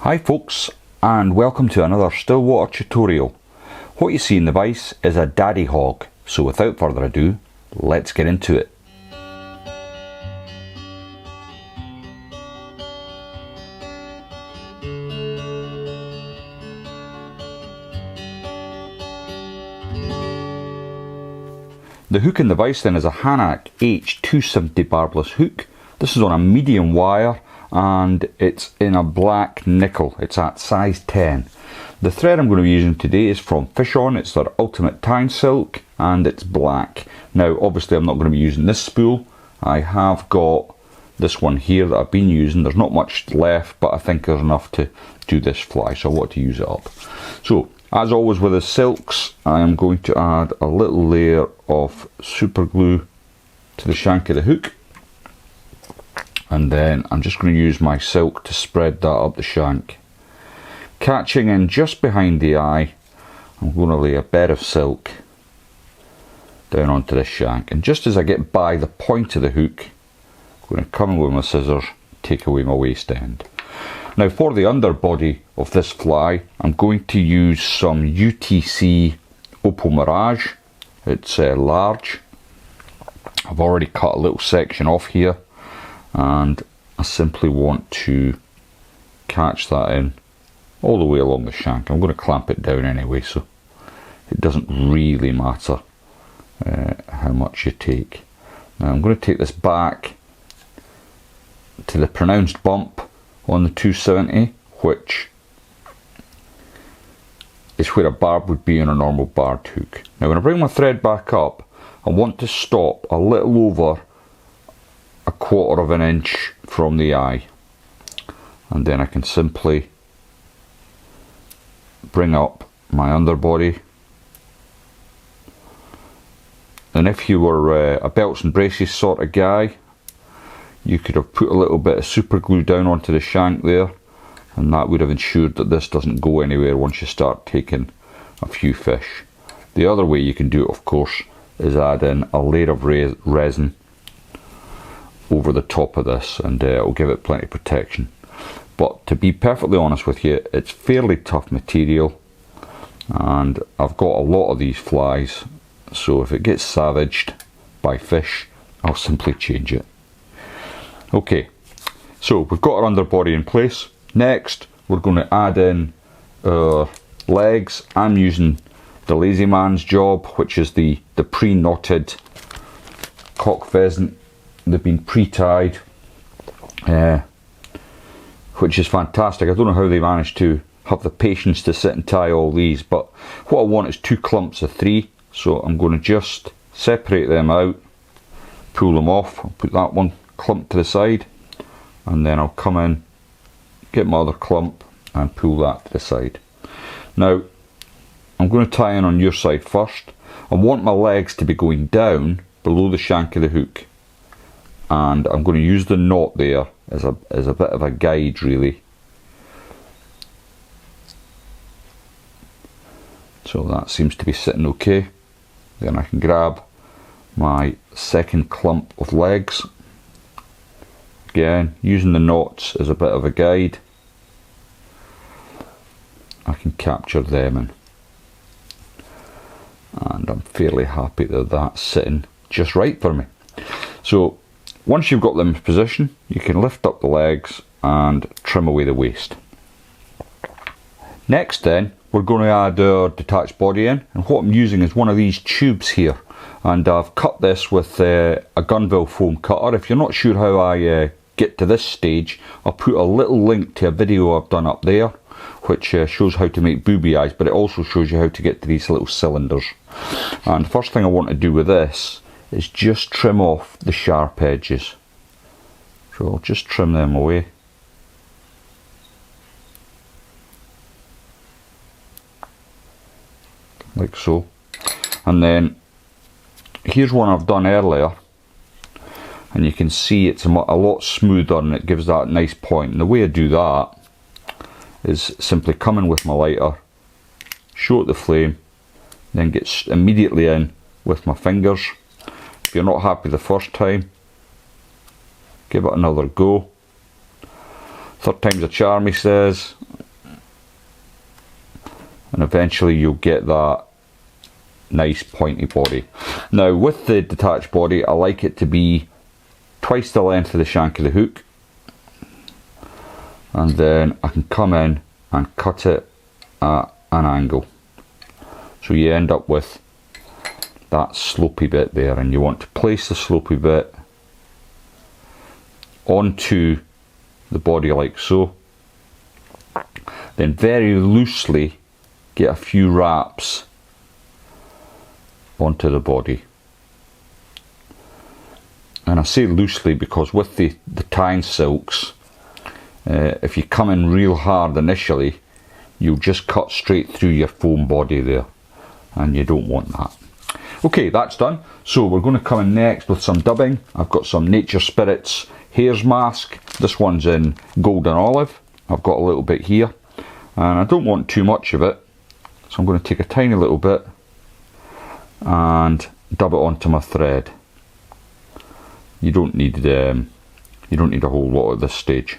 Hi folks, and welcome to another Stillwater tutorial. What you see in the vise is a daddy hog, so without further ado, let's get into it. The hook in the vise then is a Hanak H270 barbless hook. This is on a medium wire and it's in a black nickel. It's at size 10. The thread I'm going to be using today is from Fish On. It's their ultimate tying silk and it's black. Now obviously I'm not going to be using this spool. I have got this one here that I've been using. There's not much left, but I think there's enough to do this fly, so I want to use it up. So as always with the silks, I am going to add a little layer of super glue to the shank of the hook, and then I'm just going to use my silk to spread that up the shank. Catching in just behind the eye, I'm going to lay a bed of silk down onto this shank, and just as I get by the point of the hook, I'm going to come in with my scissors, take away my waist end. Now for the underbody of this fly, I'm going to use some UTC Opal Mirage. It's large. I've already cut a little section off here, and I simply want to catch that in all the way along the shank. I'm going to clamp it down anyway, so it doesn't really matter how much you take. Now I'm going to take this back to the pronounced bump on the 270, which is where a barb would be on a normal barbed hook. Now when I bring my thread back up, I want to stop a little over 1/4 of an inch from the eye, and then I can simply bring up my underbody. And if you were a belts and braces sort of guy, you could have put a little bit of super glue down onto the shank there, and that would have ensured that this doesn't go anywhere once you start taking a few fish. The other way you can do it, of course, is add in a layer of resin over the top of this, and it'll give it plenty of protection. But to be perfectly honest with you, it's fairly tough material, and I've got a lot of these flies, so if it gets savaged by fish, I'll simply change it. Okay, so we've got our underbody in place. Next we're going to add in our legs. I'm using the lazy man's job, which is the pre-knotted cock pheasant. They've been pre-tied, which is fantastic. I don't know how they managed to have the patience to sit and tie all these, but what I want is 2 clumps of 3, so I'm going to just separate them out, pull them off. I'll put that one clump to the side, and then I'll come in, get my other clump and pull that to the side. Now I'm going to tie in on your side first. I want my legs to be going down below the shank of the hook, and I'm going to use the knot there as a bit of a guide really. So that seems to be sitting okay. Then I can grab my second clump of legs. Again, using the knots as a bit of a guide, I can capture them in, and I'm fairly happy that that's sitting just right for me. So once you've got them in position, you can lift up the legs and trim away the waist. Next then, we're going to add our detached body in, and what I'm using is one of these tubes here, and I've cut this with a Gunville foam cutter. If you're not sure how I get to this stage, I'll put a little link to a video I've done up there, which shows how to make booby eyes, but it also shows you how to get to these little cylinders. And the first thing I want to do with this is just trim off the sharp edges. So I'll just trim them away. Like so. And then here's one I've done earlier, and you can see it's a lot smoother and it gives that nice point. And the way I do that is simply come in with my lighter, show it the flame, then get immediately in with my fingers. If you're not happy the first time, give it another go. Third time's a charm, he says. and eventually you'll get that nice pointy body. Now with the detached body, I like it to be twice the length of the shank of the hook, and then I can come in and cut it at an angle, so you end up with that slopey bit there, and you want to place the slopey bit onto the body like so, then very loosely get a few wraps onto the body. And I say loosely because with the tying silks, if you come in real hard initially, you'll just cut straight through your foam body there, and you don't want that. Okay, that's done. So we're going to come in next with some dubbing. I've got some Nature Spirits Hare's Mask. This one's in gold and olive. I've got a little bit here, and I don't want too much of it, so I'm going to take a tiny little bit and dub it onto my thread. You don't need a whole lot at this stage.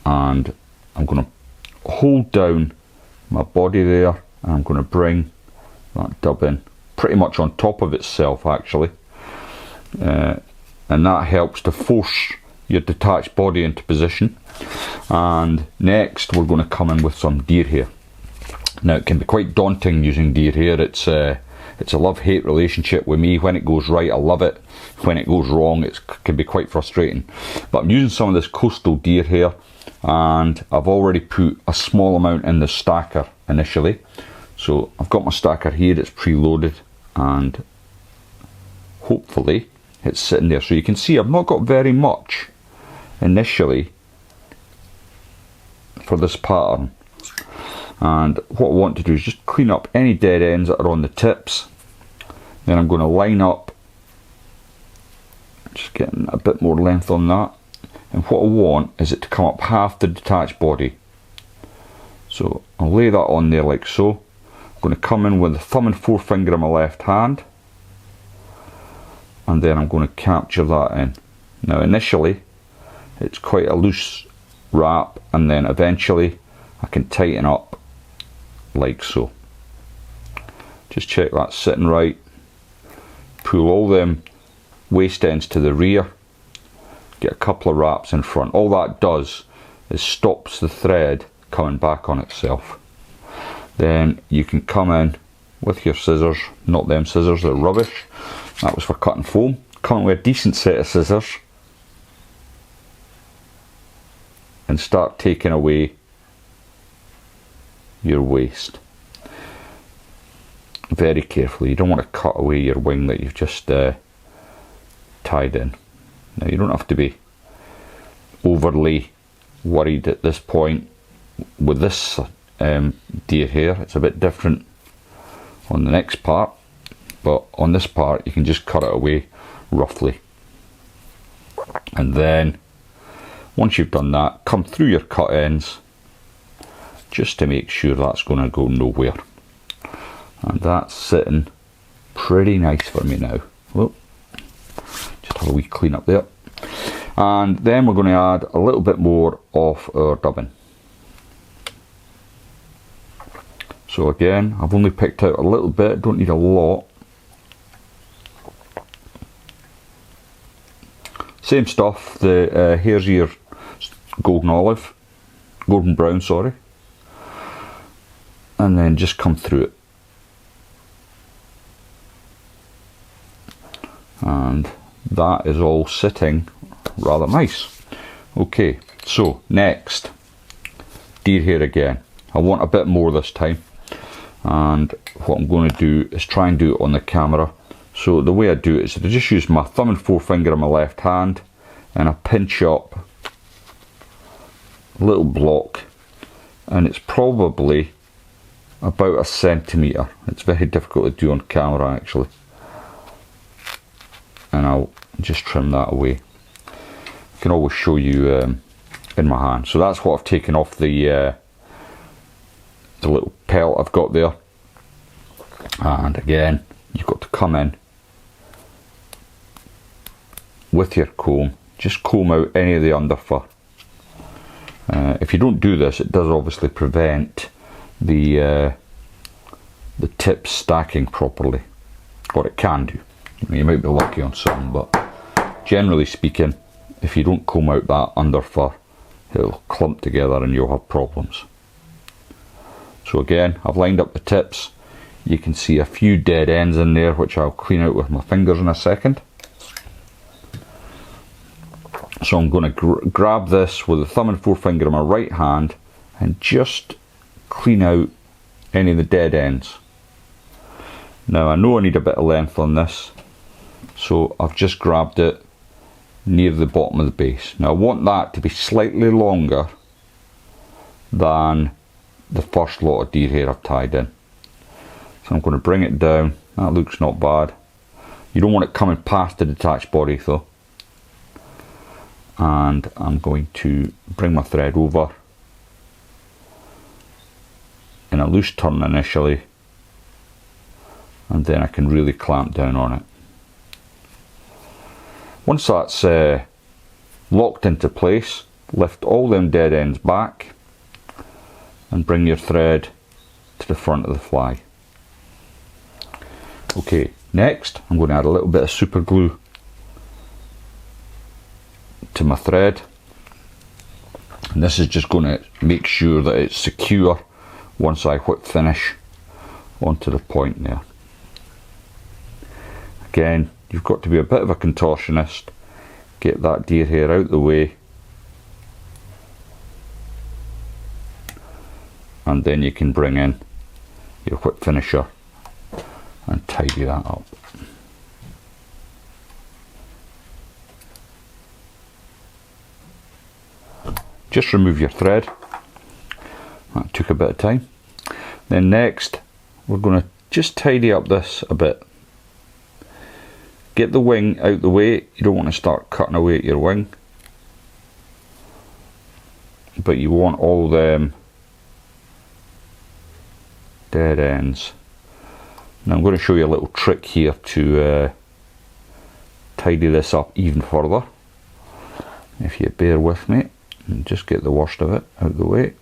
And I'm going to hold down my body there, and I'm going to bring that dub in pretty much on top of itself actually, and that helps to force your detached body into position. And next we're going to come in with some deer hair. Now it can be quite daunting using deer hair. It's a love-hate relationship with me. When it goes right, I love it. When it goes wrong, it can be quite frustrating. But I'm using some of this coastal deer hair, and I've already put a small amount in the stacker initially. So I've got my stacker here, it's preloaded, and hopefully it's sitting there. So you can see I've not got very much initially for this pattern. And what I want to do is just clean up any dead ends that are on the tips. Then I'm going to line up, just getting a bit more length on that. And what I want is it to come up half the detached body. So I'll lay that on there like so. I'm going to come in with the thumb and forefinger of my left hand, and then I'm going to capture that in. Now initially it's quite a loose wrap, and then eventually I can tighten up like so. Just check that's sitting right. Pull all them waist ends to the rear, get a couple of wraps in front. All that does is stops the thread coming back on itself. Then you can come in with your scissors, not them scissors, they're rubbish. That was for cutting foam. Come in with a decent set of scissors and start taking away your waist. Very carefully. You don't want to cut away your wing that you've just tied in. Now you don't have to be overly worried at this point. With this deer hair, it's a bit different on the next part, but on this part you can just cut it away roughly. And then once you've done that, come through your cut ends just to make sure that's going to go nowhere. And that's sitting pretty nice for me now. Whoop. Just have a wee clean up there. And then we're going to add a little bit more of our dubbing. So again, I've only picked out a little bit, don't need a lot. Same stuff, the hare's ear golden brown, sorry. And then just come through it. And that is all sitting rather nice. Okay, so next, deer hair again. I want a bit more this time, and what I'm going to do is try and do it on the camera. So the way I do it is I just use my thumb and forefinger on my left hand, and I pinch up a little block, and it's probably about 1 centimetre. It's very difficult to do on camera actually. And I'll just trim that away. I can always show you in my hand. So that's what I've taken off the little pelt I've got there. And again, you've got to come in with your comb, just comb out any of the underfur. If you don't do this, it does obviously prevent the tips stacking properly, or it can do. You might be lucky on some, but generally speaking, if you don't comb out that under fur, it'll clump together and you'll have problems. So again, I've lined up the tips. You can see a few dead ends in there, which I'll clean out with my fingers in a second. So I'm going to grab this with the thumb and forefinger in my right hand and just clean out any of the dead ends. Now I know I need a bit of length on this, so I've just grabbed it near the bottom of the base. Now I want that to be slightly longer than the first lot of deer hair I've tied in. So I'm going to bring it down. That looks not bad. You don't want it coming past the detached body though. And I'm going to bring my thread over in a loose turn initially, and then I can really clamp down on it. Once that's locked into place, lift all them dead ends back and bring your thread to the front of the fly. Okay, next I'm going to add a little bit of super glue to my thread, and this is just going to make sure that it's secure once I whip finish onto the point there. Again, you've got to be a bit of a contortionist, get that deer hair out the way, and then you can bring in your whip finisher and tidy that up. Just remove your thread. That took a bit of time. Then next we're going to just tidy up this a bit. Get the wing out the way. You don't want to start cutting away at your wing, but you want all them dead ends. Now I'm going to show you a little trick here to tidy this up even further. If you bear with me and just get the worst of it out of the way.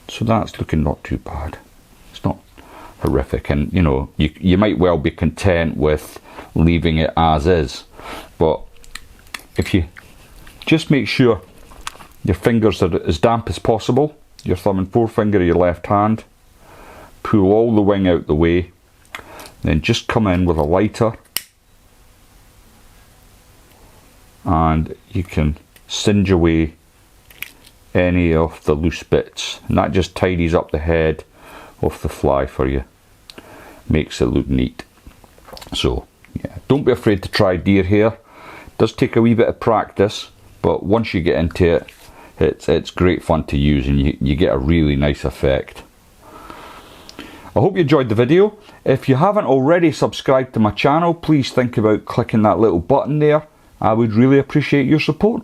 So that's looking not too bad. It's not horrific, and you know, you might well be content with leaving it as is, but if you just make sure your fingers are as damp as possible, your thumb and forefinger of your left hand, pull all the wing out the way, then just come in with a lighter and you can singe away any of the loose bits, and that just tidies up the head of the fly for you, makes it look neat. So yeah, don't be afraid to try deer hair. It does take a wee bit of practice, but once you get into it, it's great fun to use, and you get a really nice effect. I hope you enjoyed the video. If you haven't already subscribed to my channel, please think about clicking that little button there. I would really appreciate your support.